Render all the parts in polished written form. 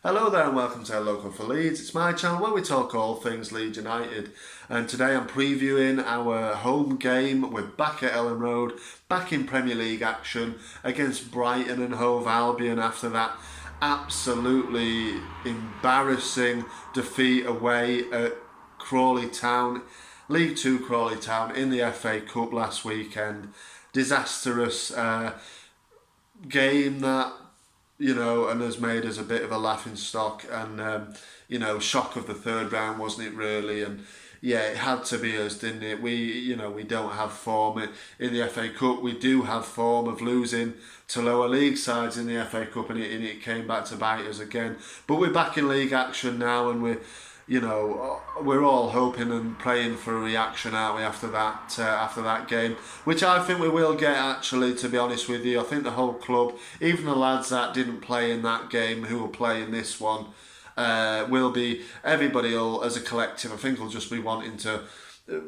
Hello there and welcome to Local for Leeds. It's my channel where we talk all things Leeds United, and today I'm previewing our home game. We're back at Elland Road, back in Premier League action against Brighton and Hove Albion after that absolutely embarrassing defeat away at Crawley Town, League 2 Crawley Town in the FA Cup last weekend. Disastrous game that, and has made us a bit of a laughing stock, and shock of the third round, wasn't it really? And yeah, it had to be us, didn't it? We don't have form in the FA Cup. We do have form of losing to lower league sides in the FA Cup, and it came back to bite us again. But we're back in league action now, and we're all hoping and praying for a reaction, aren't we, after that game, which I think we will get, actually, to be honest with you. I think the whole club, even the lads that didn't play in that game who will play in this one, everybody will, as a collective, I think will just be wanting to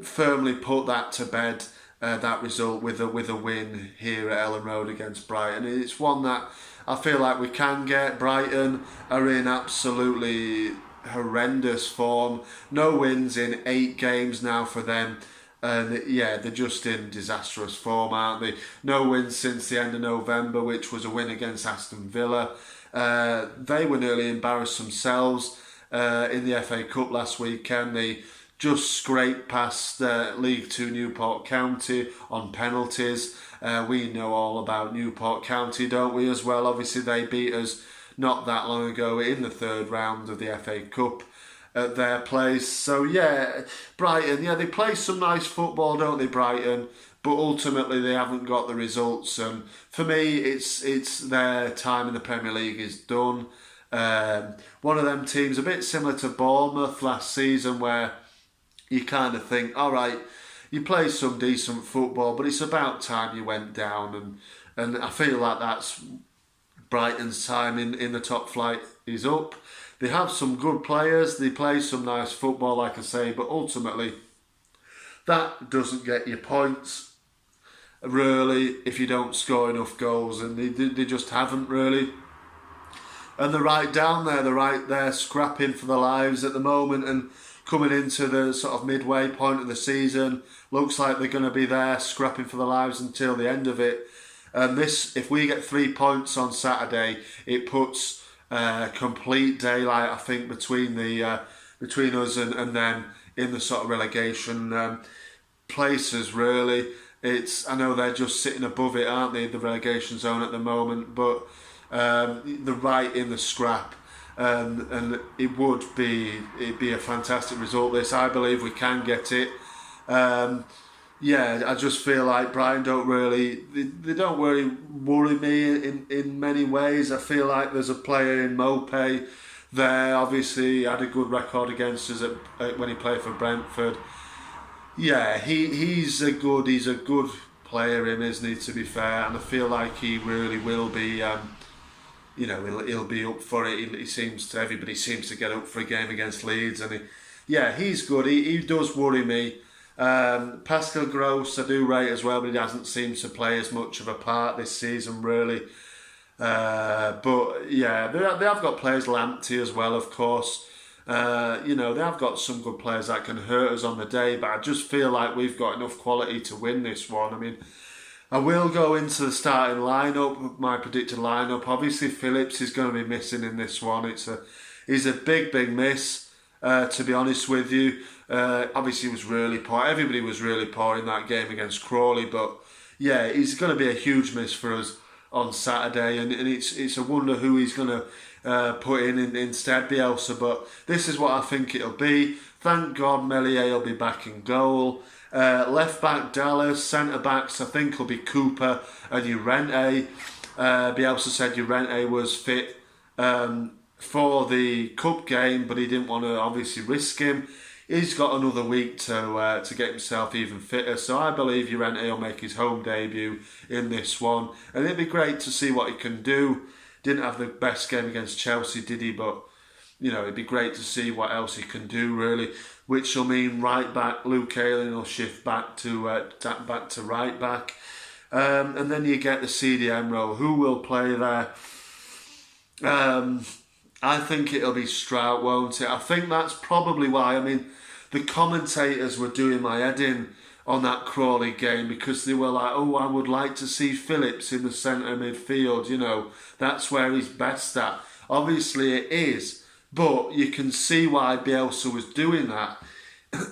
firmly put that to bed, that result with a win here at Elland Road against Brighton. It's one that I feel like we can get. Brighton are in absolutely horrendous form. No wins in 8 games now for them, and yeah, they're just in disastrous form, aren't they? No wins since the end of November, which was a win against Aston Villa. They were nearly embarrassed themselves in the FA Cup last weekend. They just scraped past League 2 Newport County on penalties. We know all about Newport County, don't we, as well? Obviously they beat us not that long ago in the third round of the FA Cup at their place. So yeah, Brighton, they play some nice football, don't they, Brighton? But ultimately they haven't got the results. And for me, it's their time in the Premier League is done. One of them teams, a bit similar to Bournemouth last season, where you kind of think, all right, you play some decent football, but it's about time you went down. And I feel like that's Brighton's time in the top flight is up. They have some good players, they play some nice football, like I say, but ultimately that doesn't get you points, really, if you don't score enough goals, and they just haven't, really. And they're right down there, they're right there scrapping for their lives at the moment, and coming into the sort of midway point of the season, looks like they're going to be there scrapping for their lives until the end of it. And this, if we get 3 points on Saturday, it puts complete daylight, I think, between us and them in the sort of relegation places. Really, I know they're just sitting above it, aren't they, the relegation zone at the moment, but they're right in the scrap, and it'd be a fantastic result. This, I believe, we can get it. Yeah, I just feel like Brighton don't really worry me in many ways. I feel like there's a player in Mopé there. Obviously, had a good record against us when he played for Brentford. Yeah, he's a good player, isn't he? To be fair, and I feel like he really will be. He'll be up for it. Everybody seems to get up for a game against Leeds, and he's good. He does worry me. Pascal Gross I do rate as well, but he hasn't seemed to play as much of a part this season, really. But yeah, they have got players, Lamptey as well, of course. They have got some good players that can hurt us on the day, but I just feel like we've got enough quality to win this one. I mean, I will go into the starting lineup, my predicted lineup. Obviously, Phillips is going to be missing in this one. He's a big miss, to be honest with you. Obviously, he was really poor. Everybody was really poor in that game against Crawley, but yeah, he's going to be a huge miss for us on Saturday, and it's a wonder who he's going to put in instead, Bielsa. But this is what I think it'll be. Thank God Melier will be back in goal. Left back Dallas, centre backs I think will be Cooper and Llorente. Bielsa said Llorente was fit for the cup game, but he didn't want to obviously risk him. He's got another week to get himself even fitter, so I believe Llorente will make his home debut in this one, and it'd be great to see what he can do. Didn't have the best game against Chelsea, did he? But it'd be great to see what else he can do, really. Which will mean right back Luke Ayling will shift back to right back, and then you get the CDM role. Who will play there? I think it'll be Strout, won't it? I think that's probably why. I mean, the commentators were doing my head in on that Crawley game because they were like, oh, I would like to see Phillips in the centre midfield, you know, that's where he's best at. Obviously it is, but you can see why Bielsa was doing that.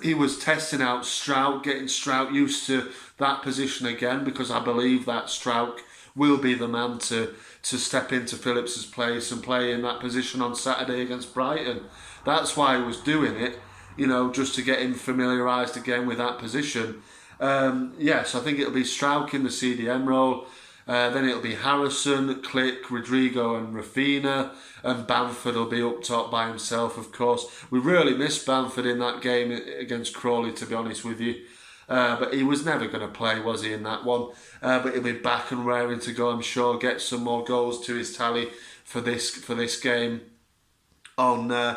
He was testing out Strout, getting Strout used to that position again, because I believe that Strout will be the man to step into Phillips's place and play in that position on Saturday against Brighton. That's why he was doing it, you know, just to get him familiarised again with that position. Yes, I think it'll be Strout in the CDM role. Then it'll be Harrison, Click, Rodrigo and Rafinha, and Bamford will be up top by himself, of course. We really missed Bamford in that game against Crawley, to be honest with you. But he was never going to play, was he, in that one? But he'll be back and raring to go, I'm sure, get some more goals to his tally for this game on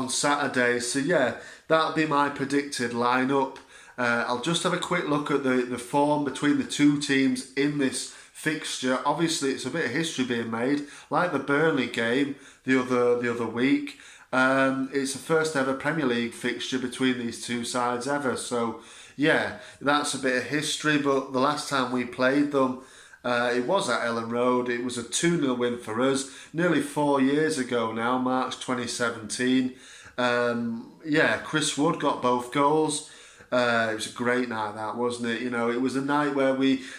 Saturday. So yeah, that'll be my predicted lineup. I'll just have a quick look at the form between the two teams in this fixture. Obviously, it's a bit of history being made, like the Burnley game the other week. It's the first ever Premier League fixture between these two sides ever. So yeah, that's a bit of history. But the last time we played them, it was at Elland Road. It was a 2-0 win for us, nearly 4 years ago now, March 2017. Chris Wood got both goals. It was a great night, that, wasn't it? You know, it was a night where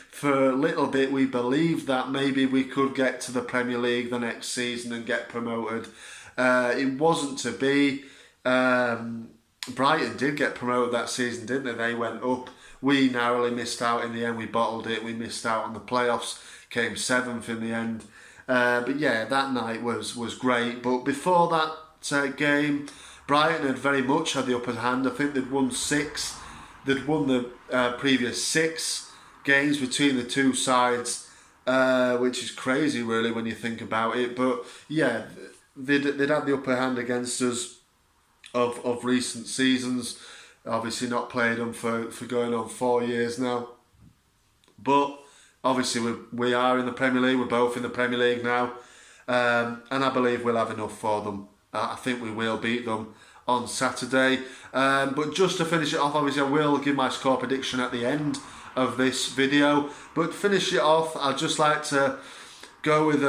for a little bit, we believed that maybe we could get to the Premier League the next season and get promoted. It wasn't to be. Brighton did get promoted that season, didn't they? They went up. We narrowly missed out in the end. We bottled it. We missed out on the playoffs. Came 7th in the end. But yeah, that night was great. But before that game, Brighton had very much had the upper hand. I think they'd won 6. They'd won the previous 6 games between the two sides, which is crazy, really, when you think about it. But yeah, they'd had the upper hand against us of recent seasons. Obviously not played them for going on 4 years now. But obviously we are in the Premier League. We're both in the Premier League now. And I believe we'll have enough for them. I think we will beat them on Saturday. But just to finish it off, obviously I will give my score prediction at the end of this video. But finish it off, I'd just like to go with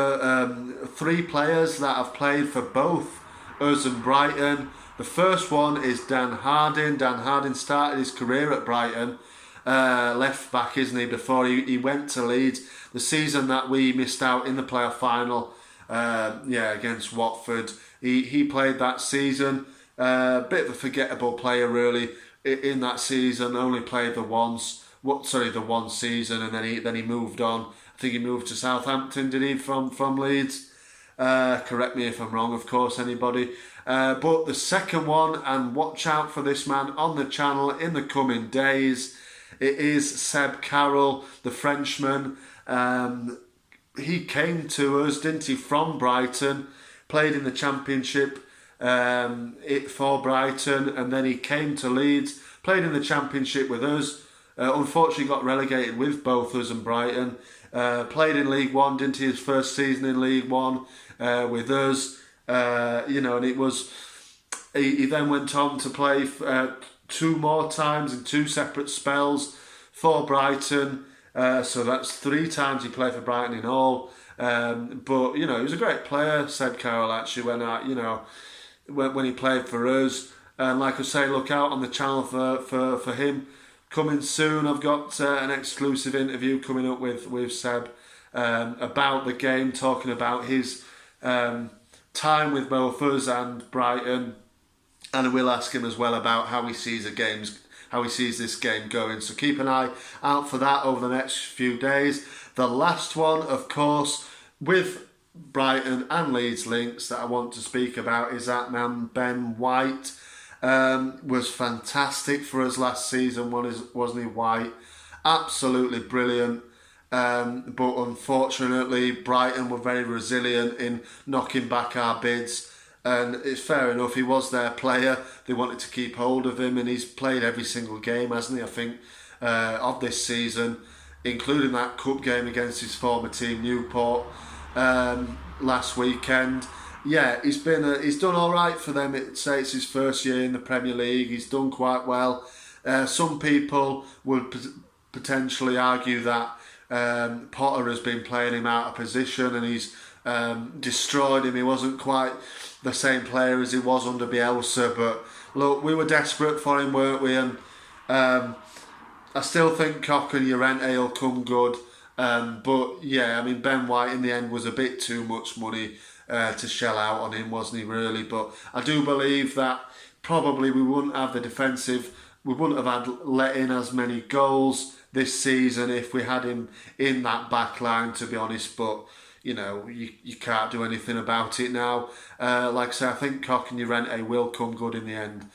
3 players that have played for both us and Brighton. The first one is Dan Harding. Dan Harding started his career at Brighton, left back, isn't he, before he went to Leeds. The season that we missed out in the playoff final, against Watford, he played that season. Bit of a forgettable player, really, in that season. Only played the one season, and then he moved on. I think he moved to Southampton, did he, from Leeds? Correct me if I'm wrong, of course, anybody. But the second one, and watch out for this man on the channel in the coming days, it is Seb Carroll, the Frenchman. He came to us, didn't he, from Brighton, played in the Championship for Brighton, and then he came to Leeds, played in the Championship with us. Unfortunately got relegated with both us and Brighton. Played in League One, didn't he, his first season in League One with us. And it was. He then went on to play 2 more times in 2 separate spells for Brighton. So that's 3 times he played for Brighton in all. But he was a great player, Seb Carroll, actually, when he played for us. And like I say, look out on the channel for him. Coming soon, I've got an exclusive interview coming up with Seb about the game, talking about his time with both us and Brighton, and I will ask him as well about how he sees this game going. So keep an eye out for that over the next few days. The last one, of course, with Brighton and Leeds links that I want to speak about is that man Ben White. Was fantastic for us last season, wasn't he, White? Absolutely brilliant. But unfortunately, Brighton were very resilient in knocking back our bids. And it's fair enough, he was their player. They wanted to keep hold of him, and he's played every single game, hasn't he, I think, of this season, including that cup game against his former team, Newport, last weekend. Yeah, he's done all right for them. Say it's his first year in the Premier League. He's done quite well. Some people would potentially argue that Potter has been playing him out of position and he's destroyed him. He wasn't quite the same player as he was under Bielsa. But look, we were desperate for him, weren't we? And I still think Koch and Llorente will come good. But yeah, I mean, Ben White in the end was a bit too much money to shell out on him, wasn't he, really? But I do believe that probably we wouldn't have had let in as many goals this season if we had him in that back line, to be honest. But you know, you can't do anything about it now. Like I say, I think Koch and Llorente will come good in the end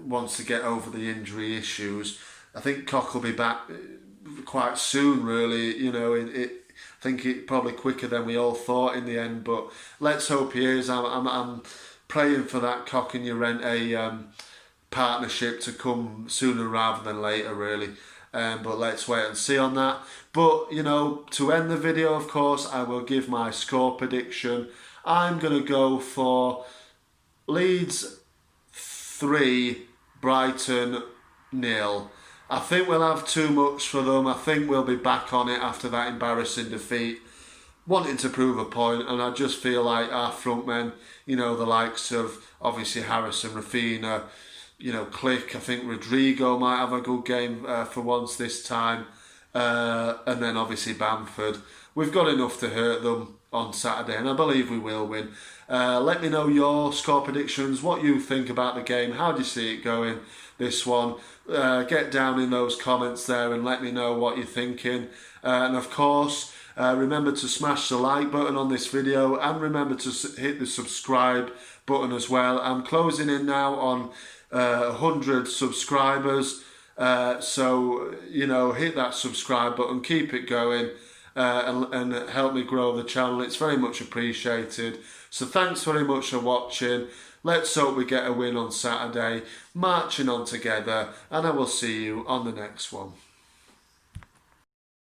once they get over the injury issues. I think Koch will be back quite soon, really. You know, I think it probably quicker than we all thought in the end. But let's hope he is. I'm praying for that Koch and Llorente partnership to come sooner rather than later, really. But let's wait and see on that. But, you know, to end the video, of course, I will give my score prediction. I'm going to go for Leeds 3, Brighton 0. I think we'll have too much for them. I think we'll be back on it after that embarrassing defeat, wanting to prove a point. And I just feel like our front men, you know, the likes of obviously Harrison, Rafinha, you know, Click. I think Rodrigo might have a good game for once this time. And then obviously Bamford. We've got enough to hurt them on Saturday, and I believe we will win. Let me know your score predictions, what you think about the game, how do you see it going, this one. Get down in those comments there and let me know what you're thinking. And of course, remember to smash the like button on this video, and remember to hit the subscribe button as well. I'm closing in now on 100 subscribers. So, you know, hit that subscribe button, keep it going, and help me grow the channel. It's very much appreciated. So thanks very much for watching. Let's hope we get a win on Saturday, marching on together, and I will see you on the next one.